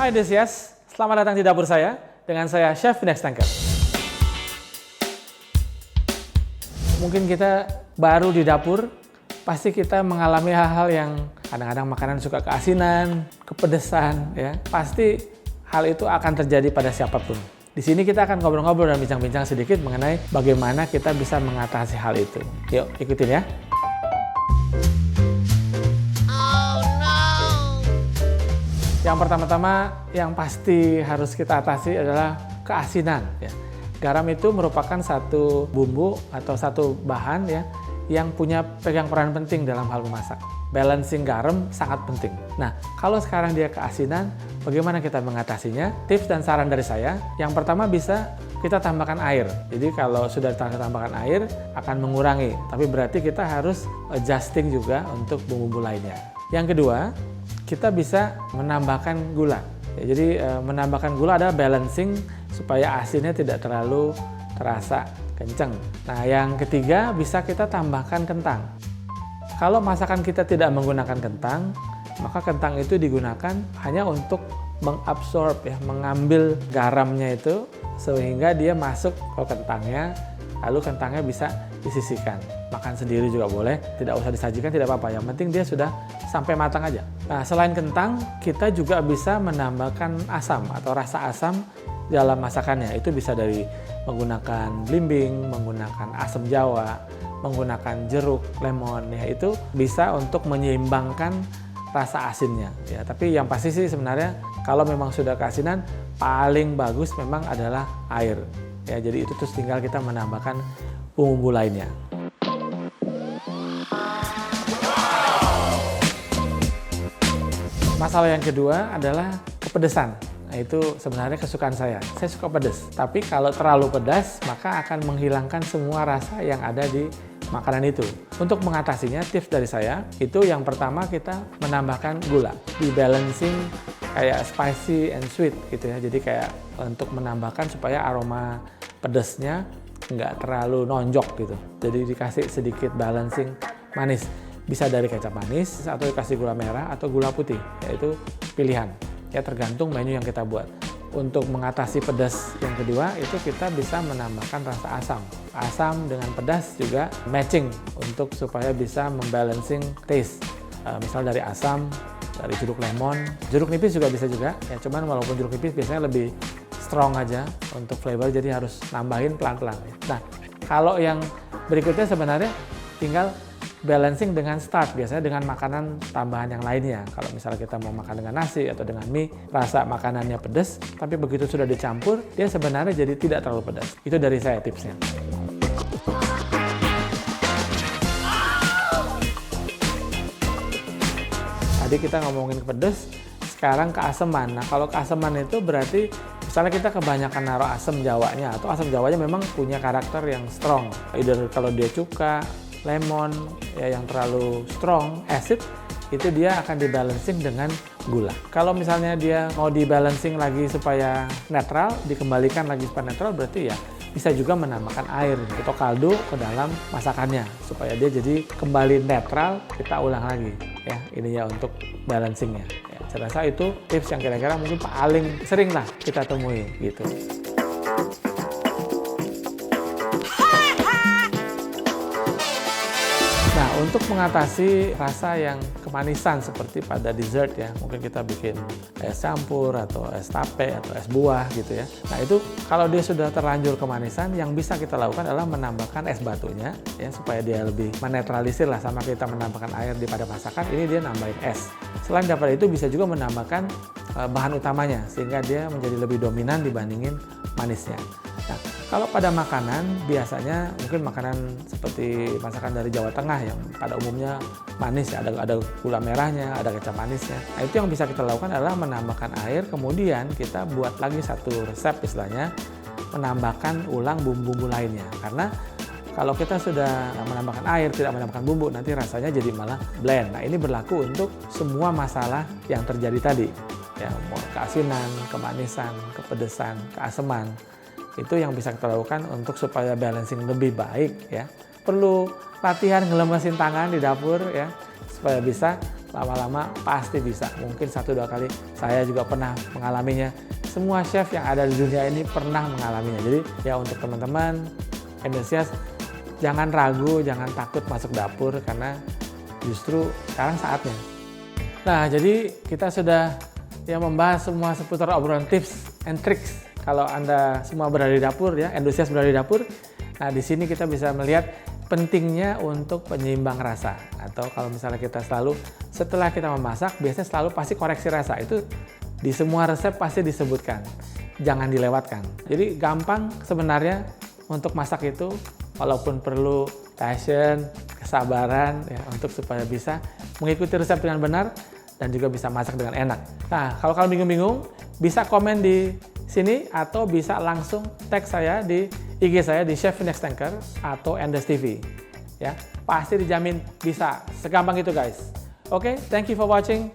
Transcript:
Hai Desias, selamat datang di dapur saya dengan saya Chef Next Tanker. Mungkin kita baru di dapur, pasti kita mengalami hal-hal yang kadang-kadang makanan suka keasinan, kepedesan, ya. Pasti hal itu akan terjadi pada siapapun. Di sini kita akan ngobrol-ngobrol dan bincang-bincang sedikit mengenai bagaimana kita bisa mengatasi hal itu. Yuk, ikutin ya. Yang pertama-tama yang pasti harus kita atasi adalah keasinan. Ya. Garam itu merupakan satu bumbu atau satu bahan ya yang punya pegang peran penting dalam hal memasak. Balancing garam sangat penting. Nah, kalau sekarang dia keasinan, bagaimana kita mengatasinya? Tips dan saran dari saya, yang pertama bisa kita tambahkan air. Jadi kalau sudah kita tambahkan air akan mengurangi, tapi berarti kita harus adjusting juga untuk bumbu lainnya. Yang kedua, kita bisa menambahkan gula. Ya, jadi menambahkan gula adalah balancing supaya asinnya tidak terlalu terasa kencang. Nah, yang ketiga bisa kita tambahkan kentang. Kalau masakan kita tidak menggunakan kentang, maka kentang itu digunakan hanya untuk mengabsorb ya, mengambil garamnya itu sehingga dia masuk ke kentangnya, lalu kentangnya bisa disisihkan. Makan sendiri juga boleh, tidak usah disajikan, tidak apa-apa. Yang penting dia sudah sampai matang aja. Nah, selain kentang, kita juga bisa menambahkan asam atau rasa asam dalam masakannya. Itu bisa dari menggunakan belimbing, menggunakan asam jawa, menggunakan jeruk, lemon. Ya, itu bisa untuk menyeimbangkan rasa asinnya. Ya, tapi yang pasti sih sebenarnya kalau memang sudah keasinan, paling bagus memang adalah air. Ya, jadi itu terus tinggal kita menambahkan bumbu lainnya. Masalah yang kedua adalah kepedesan. Nah, itu sebenarnya kesukaan saya. Saya suka pedas. Tapi kalau terlalu pedas, maka akan menghilangkan semua rasa yang ada di makanan itu. Untuk mengatasinya, tips dari saya, itu yang pertama kita menambahkan gula. Di balancing kayak spicy and sweet gitu ya. Jadi kayak untuk menambahkan supaya aroma pedasnya nggak terlalu nonjok gitu. Jadi dikasih sedikit balancing manis. Bisa dari kecap manis atau dikasih gula merah atau gula putih, yaitu pilihan. Ya tergantung menu yang kita buat. Untuk mengatasi pedas yang kedua itu kita bisa menambahkan rasa asam. Asam dengan pedas juga matching untuk supaya bisa membalancing taste. Misal dari asam, dari jeruk lemon, jeruk nipis juga bisa juga. Ya cuman walaupun jeruk nipis biasanya lebih strong aja untuk flavor, jadi harus nambahin pelan-pelan. Nah, kalau yang berikutnya sebenarnya tinggal balancing dengan start, biasanya dengan makanan tambahan yang lainnya. Kalau misalnya kita mau makan dengan nasi atau dengan mie, rasa makanannya pedas, tapi begitu sudah dicampur, dia sebenarnya jadi tidak terlalu pedas. Itu dari saya tipsnya. Tadi kita ngomongin pedas, sekarang keaseman. Nah, kalau keaseman itu berarti misalnya kita kebanyakan naruh asam jawanya, atau asam jawanya memang punya karakter yang strong. Either kalau dia cuka, lemon ya yang terlalu strong, acid, itu dia akan dibalancing dengan gula. Kalau misalnya dia mau dibalancing lagi supaya netral, dikembalikan lagi supaya netral, berarti ya bisa juga menambahkan air atau kaldu ke dalam masakannya supaya dia jadi kembali netral. Kita ulang lagi ya, ini ya untuk balancingnya. Ya, saya rasa itu tips yang kira-kira mungkin paling sering lah kita temui gitu. Nah, untuk mengatasi rasa yang kemanisan seperti pada dessert ya, mungkin kita bikin es campur atau es tape atau es buah gitu ya. Nah, itu kalau dia sudah terlanjur kemanisan, yang bisa kita lakukan adalah menambahkan es batunya ya supaya dia lebih menetralisir lah, sama kita menambahkan air di pada masakan, ini dia nambahin es. Selain daripada itu bisa juga menambahkan bahan utamanya sehingga dia menjadi lebih dominan dibandingin manisnya. Nah, kalau pada makanan, biasanya mungkin makanan seperti masakan dari Jawa Tengah yang pada umumnya manis, ya, ada gula merahnya, ada kecap manisnya. Nah, itu yang bisa kita lakukan adalah menambahkan air, kemudian kita buat lagi satu resep istilahnya, menambahkan ulang bumbu-bumbu lainnya. Karena kalau kita sudah menambahkan air, tidak menambahkan bumbu, nanti rasanya jadi malah blend. Nah, ini berlaku untuk semua masalah yang terjadi tadi. Ya, keasinan, kemanisan, kepedesan, keaseman. Itu yang bisa kita lakukan untuk supaya balancing lebih baik ya. Perlu latihan ngelemesin tangan di dapur ya supaya bisa lama-lama pasti bisa. Mungkin 1-2 kali, saya juga pernah mengalaminya. Semua chef yang ada di dunia ini pernah mengalaminya. Jadi ya untuk teman-teman entusias, jangan ragu, jangan takut masuk dapur, karena justru sekarang saatnya. Nah, jadi kita sudah membahas semua seputar obrolan tips and tricks. Kalau Anda semua berada di dapur ya, entusias berada di dapur. Nah, di sini kita bisa melihat pentingnya untuk penyeimbang rasa. Atau kalau misalnya kita selalu setelah kita memasak, biasanya selalu pasti koreksi rasa. Itu di semua resep pasti disebutkan. Jangan dilewatkan. Jadi gampang sebenarnya untuk masak itu, walaupun perlu passion, kesabaran ya untuk supaya bisa mengikuti resep dengan benar dan juga bisa masak dengan enak. Nah, kalau kalian bingung-bingung, bisa komen di sini atau bisa langsung tag saya di IG saya di Chef Next Tanker atau Endes TV. Ya, pasti dijamin bisa segampang itu guys. Oke, thank you for watching.